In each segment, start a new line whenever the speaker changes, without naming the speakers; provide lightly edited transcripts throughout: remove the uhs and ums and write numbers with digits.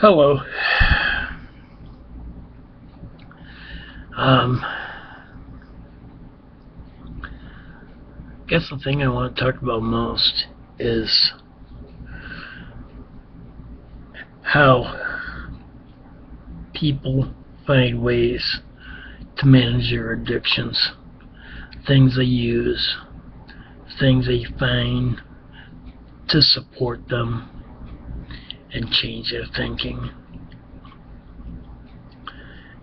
Hello. Guess the thing I want to talk about most is how people find ways to manage their addictions, things they use, things they find to support them and change their thinking.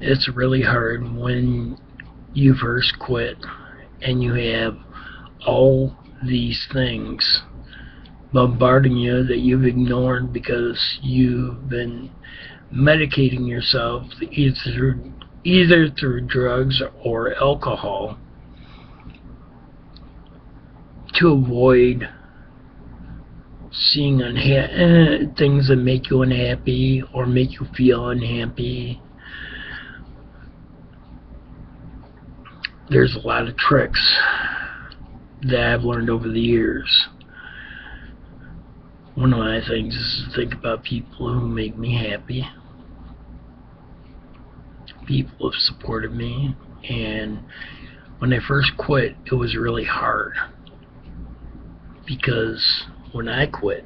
It's really hard when you first quit and you have all these things bombarding you that you've ignored because you've been medicating yourself either through drugs or alcohol to avoid seeing things that make you unhappy or make you feel unhappy. There's a lot of tricks that I've learned over the years. One of my things is to think about people who make me happy. People have supported me, and when I first quit, it was really hard because when I quit,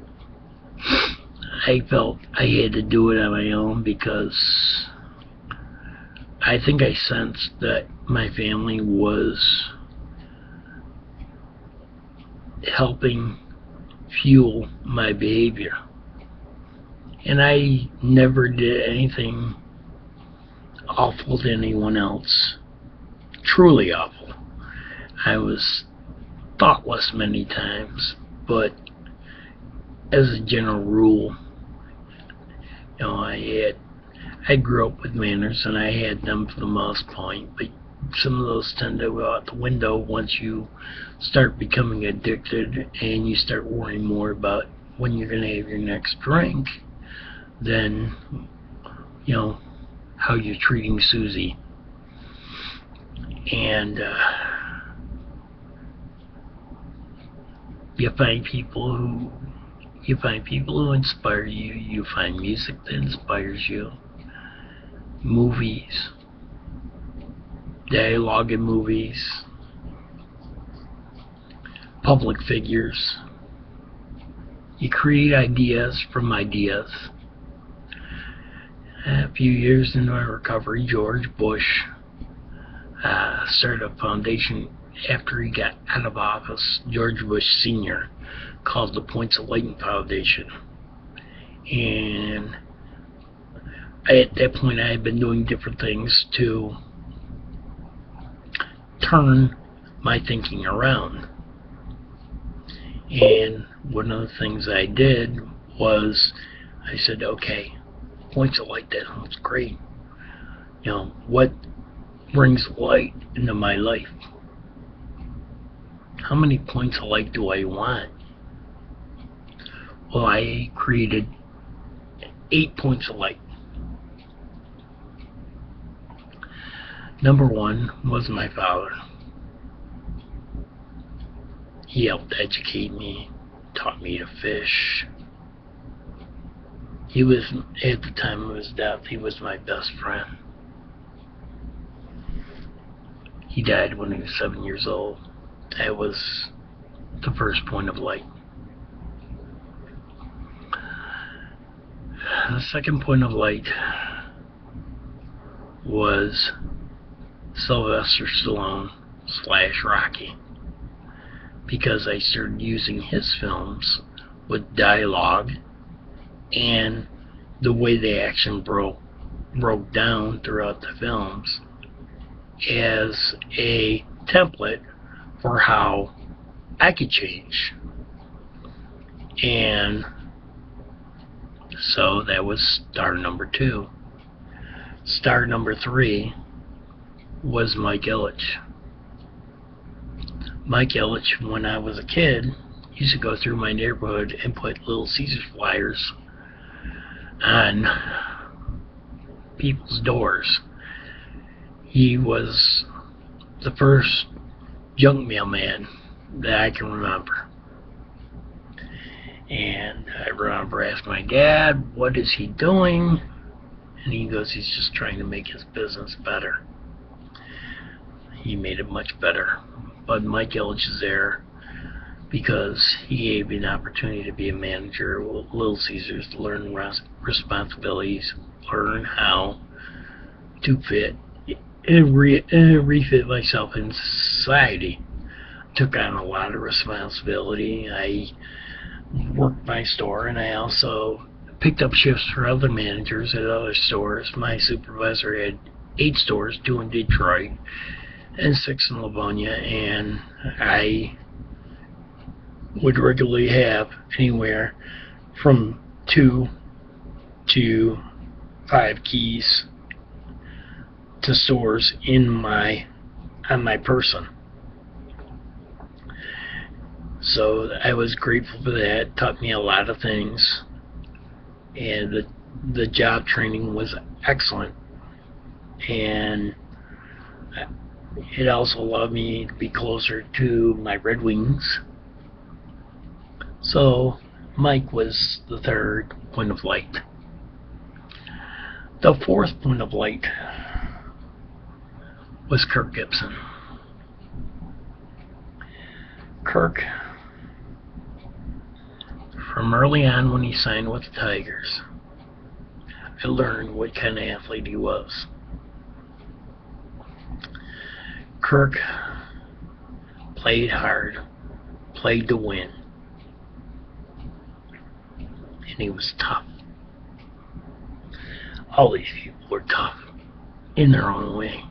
I felt I had to do it on my own because I think I sensed that my family was helping fuel my behavior. And I never did anything awful to anyone else. Truly awful. I was thoughtless many times, but as a general rule, I grew up with manners and I had them for the most part, but some of those tend to go out the window once you start becoming addicted and you start worrying more about when you're going to have your next drink than, how you're treating Susie. And you find people who inspire you. You find music that inspires you. Movies. Dialogue in movies. Public figures. You create ideas from ideas. A few years into my recovery, George Bush started a foundation after he got out of office, George Bush Sr., called the Points of Light Foundation. And at that point I had been doing different things to turn my thinking around. And one of the things I did was I said, okay, points of light, that sounds great. What brings light into my life? How many points of light do I want? Well, I created 8 points of light. Number 1 was my father. He helped educate me, taught me to fish. He was, at the time of his death, he was my best friend. He died when he was 7 years old. That was the first point of light. The second point of light was Sylvester Stallone / Rocky, because I started using his films with dialogue and the way the action broke down throughout the films as a template for how I could change. And so that was star number 2. Star number 3 was Mike Ilitch. Mike Ilitch, when I was a kid, used to go through my neighborhood and put Little Caesars flyers on people's doors. He was the first junk mailman that I can remember. And I run over and ask my dad, what is he doing? And he goes, he's just trying to make his business better. He made it much better. But Mike Ilitch is there because he gave me an opportunity to be a manager at Little Caesars, to learn responsibilities, learn how to fit and refit myself in society. Took on a lot of responsibility. I worked my store, and I also picked up shifts for other managers at other stores. My supervisor had 8 stores, 2 in Detroit and 6 in Livonia, and I would regularly have anywhere from 2 to 5 keys to stores on my person. So I was grateful for that. It taught me a lot of things, and the job training was excellent, and it also allowed me to be closer to my Red Wings. So Mike was the third point of light. The fourth point of light was Kirk Gibson. Kirk, from early on when he signed with the Tigers, I learned what kind of athlete he was. Kirk played hard, played to win, and he was tough. All these people were tough in their own way.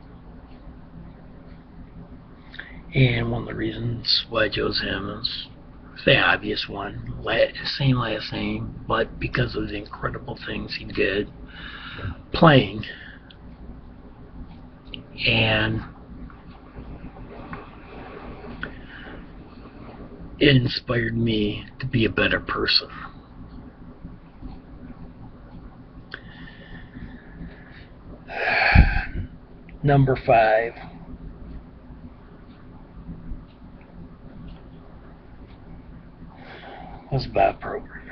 And one of the reasons why I chose him is the obvious one, same last name, but because of the incredible things he did playing, and it inspired me to be a better person. Number 5. Was Bob Probert.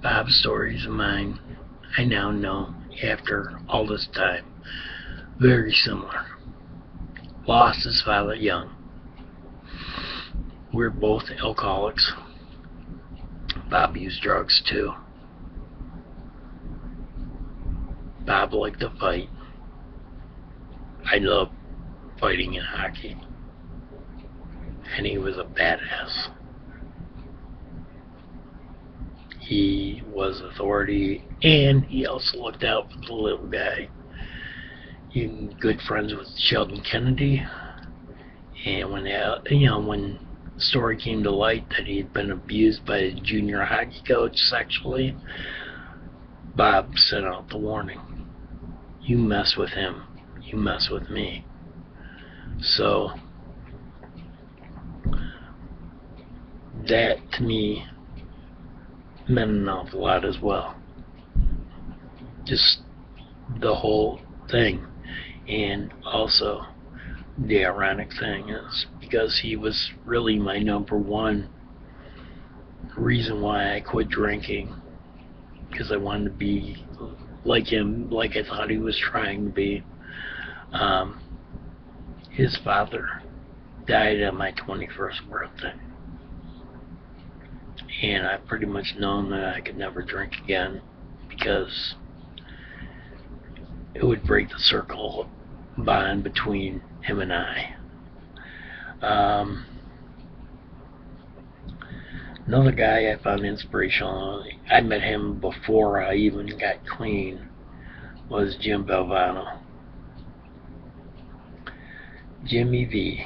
Bob's stories of mine, I now know after all this time, very similar. Lost his father young. We're both alcoholics. Bob used drugs too. Bob liked to fight. I loved fighting in hockey, and he was a badass. He was authority, and he also looked out for the little guy. He was good friends with Sheldon Kennedy, and when the story came to light that he had been abused by a junior hockey coach sexually, Bob sent out the warning: you mess with him, you mess with me. So that to me meant an awful lot as well. Just the whole thing. And also the ironic thing is because he was really my number one reason why I quit drinking, because I wanted to be like him, like I thought he was trying to be. His father died on my 21st birthday, and I've pretty much known that I could never drink again because it would break the circle bond between him and I. Another guy I found inspirational, I met him before I even got clean, was Jim Belvano. Jimmy V.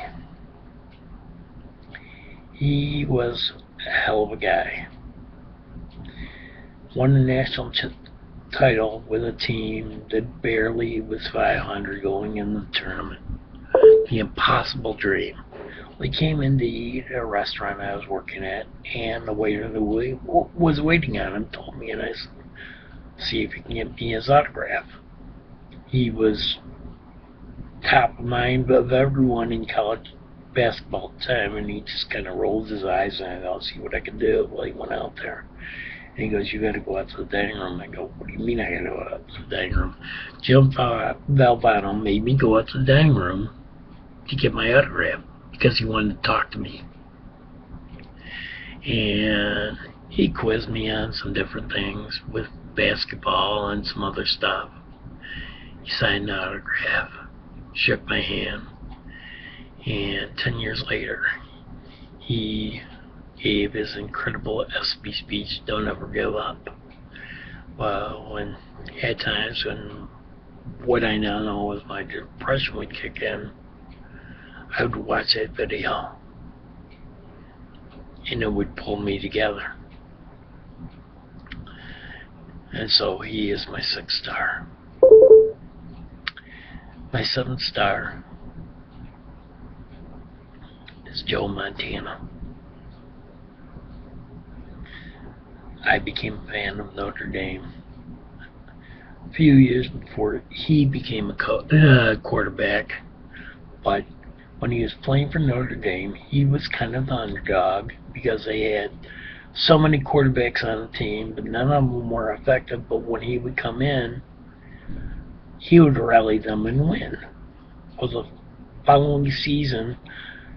He was a hell of a guy. Won the national title with a team that barely was 500 going in the tournament. The impossible dream. We came in to eat at a restaurant I was working at, and the waiter that was waiting on him told me, and I said, see if he can get me his autograph. He was top of mind of everyone in college basketball at the time, and he just kind of rolled his eyes, and I'll see what I can do. Well, he went out there. And he goes, you got to go out to the dining room. I go, what do you mean I got to go out to the dining room? Jim Valvano made me go out to the dining room to get my autograph because he wanted to talk to me. And he quizzed me on some different things with basketball and some other stuff. He signed an autograph, shook my hand, and 10 years later, he gave his incredible SB speech, Don't Ever Give Up. Well, when at times when what I now know was my depression would kick in, I would watch that video, and it would pull me together. And so he is my 6th star. My 7th star is Joe Montana. I became a fan of Notre Dame a few years before he became a quarterback, but when he was playing for Notre Dame, he was kind of the underdog because they had so many quarterbacks on the team, but none of them were effective. But when he would come in, he would rally them and win. Well, the following season,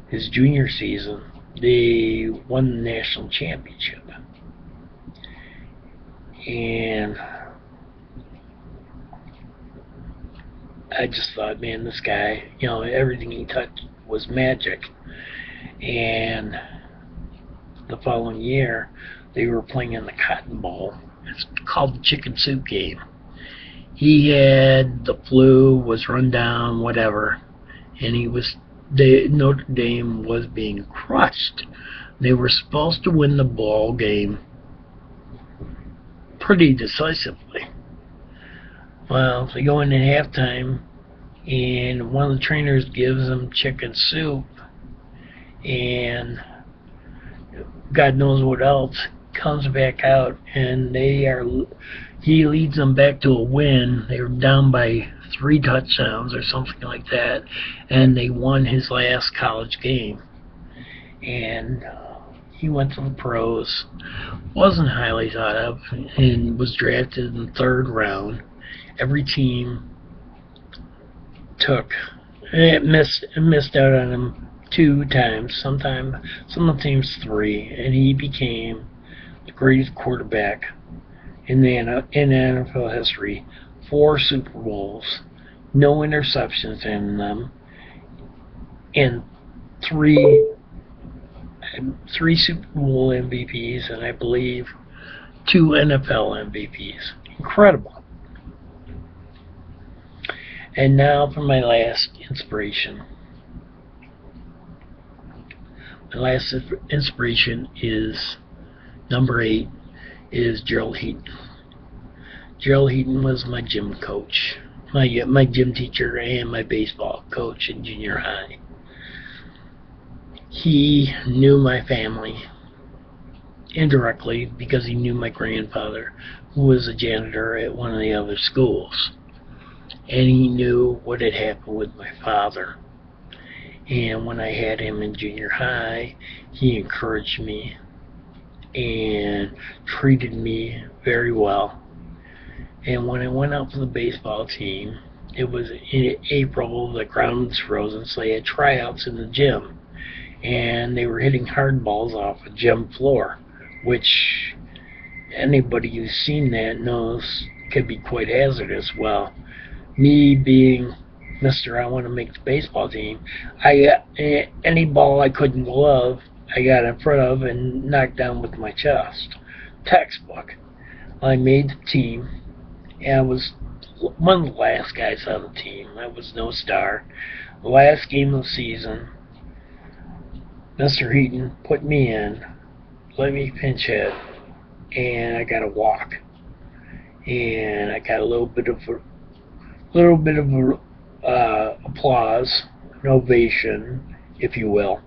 his junior season, they won the national championship. And I just thought, man, this guy, everything he touched was magic. And the following year, they were playing in the Cotton Bowl. It's called the Chicken Soup Game. He had the flu, was run down, whatever, and Notre Dame was being crushed. They were supposed to win the ball game pretty decisively. Well, they go into halftime, and one of the trainers gives them chicken soup, and God knows what else, comes back out, and he leads them back to a win. They were down by 3 touchdowns or something like that, and they won his last college game. And he went to the pros, wasn't highly thought of, and was drafted in the 3rd round. Every team missed out on him 2 times, some of the teams 3, and he became the greatest quarterback in NFL history. 4 Super Bowls, no interceptions in them, and 3 Super Bowl MVPs, and I believe 2 NFL MVPs. Incredible. And now for my last inspiration. My last inspiration is number 8, is Gerald Heaton. Gerald Heaton was my gym coach, my gym teacher, and my baseball coach in junior high. He knew my family indirectly because he knew my grandfather, who was a janitor at one of the other schools. And he knew what had happened with my father. And when I had him in junior high, he encouraged me and treated me very well. And when I went out for the baseball team, it was in April, the ground was frozen, so they had tryouts in the gym. And they were hitting hard balls off a gym floor, which anybody who's seen that knows could be quite hazardous. Well, me being Mr. I want to make the baseball team, any ball I couldn't glove, I got in front of and knocked down with my chest. Textbook. I made the team, and I was one of the last guys on the team. I was no star. The last game of the season, Mr. Heaton put me in, let me pinch hit, and I got a walk. And I got a little bit of applause, an ovation, if you will.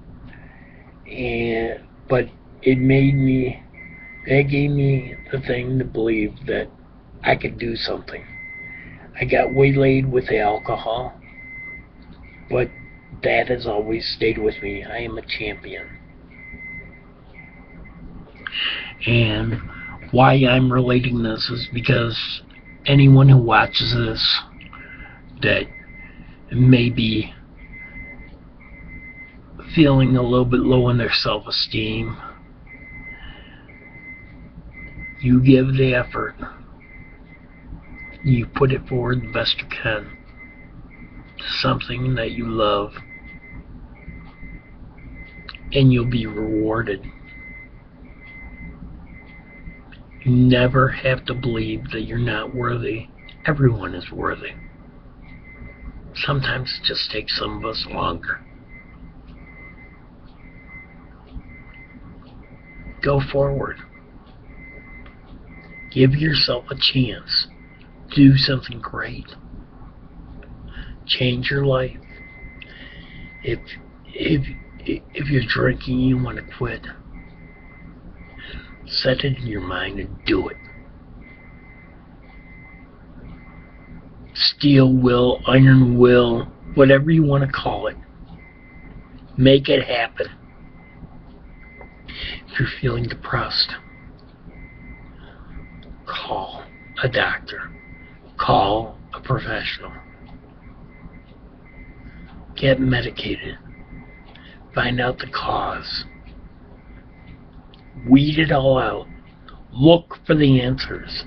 But that gave me the thing to believe that I could do something. I got waylaid with the alcohol, But that has always stayed with me. I am a champion. And why I'm relating this is because anyone who watches this that may be feeling a little bit low in their self-esteem, you give the effort, you put it forward the best you can to something that you love, and you'll be rewarded. You never have to believe that you're not worthy. Everyone is worthy. Sometimes it just takes some of us longer. Go forward. Give yourself a chance. Do something great. Change your life. If you're drinking, you want to quit. Set it in your mind and do it. Steel will, iron will, whatever you want to call it. Make it happen. If you're feeling depressed, call a doctor. Call a professional. Get medicated. Find out the cause. Weed it all out. Look for the answers.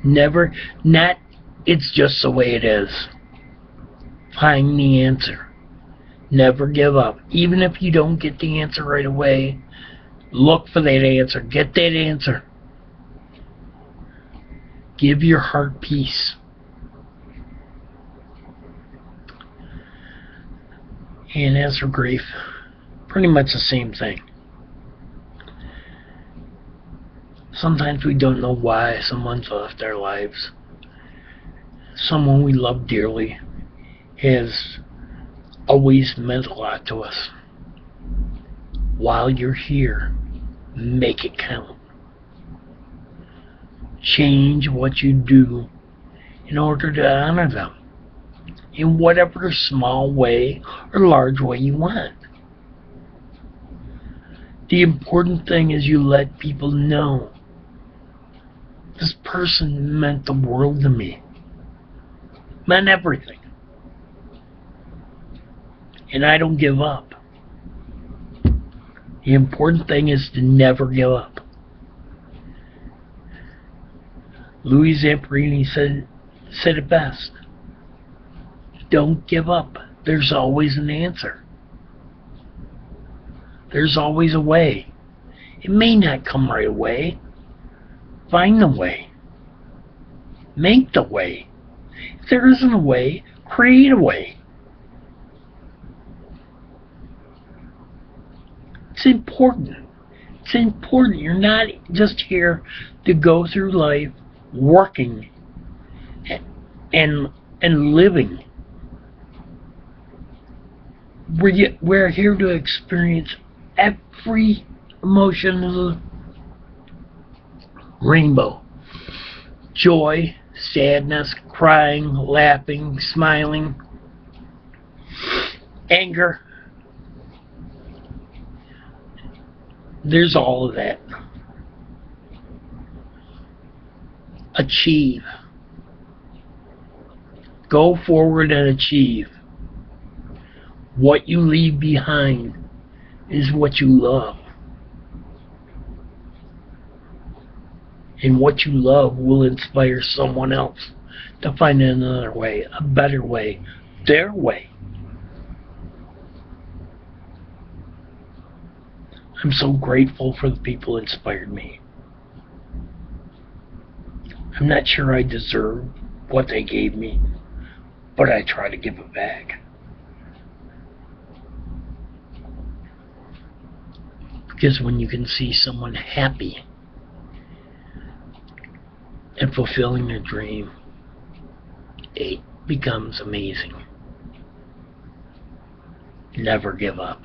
Never, not, it's just the way it is. Find the answer. Never give up. Even if you don't get the answer right away, look for that answer. Get that answer. Give your heart peace. And as for grief, pretty much the same thing. Sometimes we don't know why someone's left our lives. Someone we love dearly has always meant a lot to us. While you're here, make it count. Change what you do in order to honor them in whatever small way or large way you want. The important thing is you let people know this person meant the world to me. Meant everything. And I don't give up. The important thing is to never give up. Louis Zamperini said it best. Don't give up. There's always an answer. There's always a way. It may not come right away. Find the way. Make the way. If there isn't a way, create a way. It's important. It's important. You're not just here to go through life working and living. We're here to experience every emotion of the rainbow. Joy, sadness, crying, laughing, smiling, anger. There's all of that. Achieve. Go forward and achieve. What you leave behind is what you love. And what you love will inspire someone else to find another way, a better way, their way. I'm so grateful for the people who inspired me. I'm not sure I deserve what they gave me, but I try to give it back. Because when you can see someone happy and fulfilling their dream, it becomes amazing. Never give up.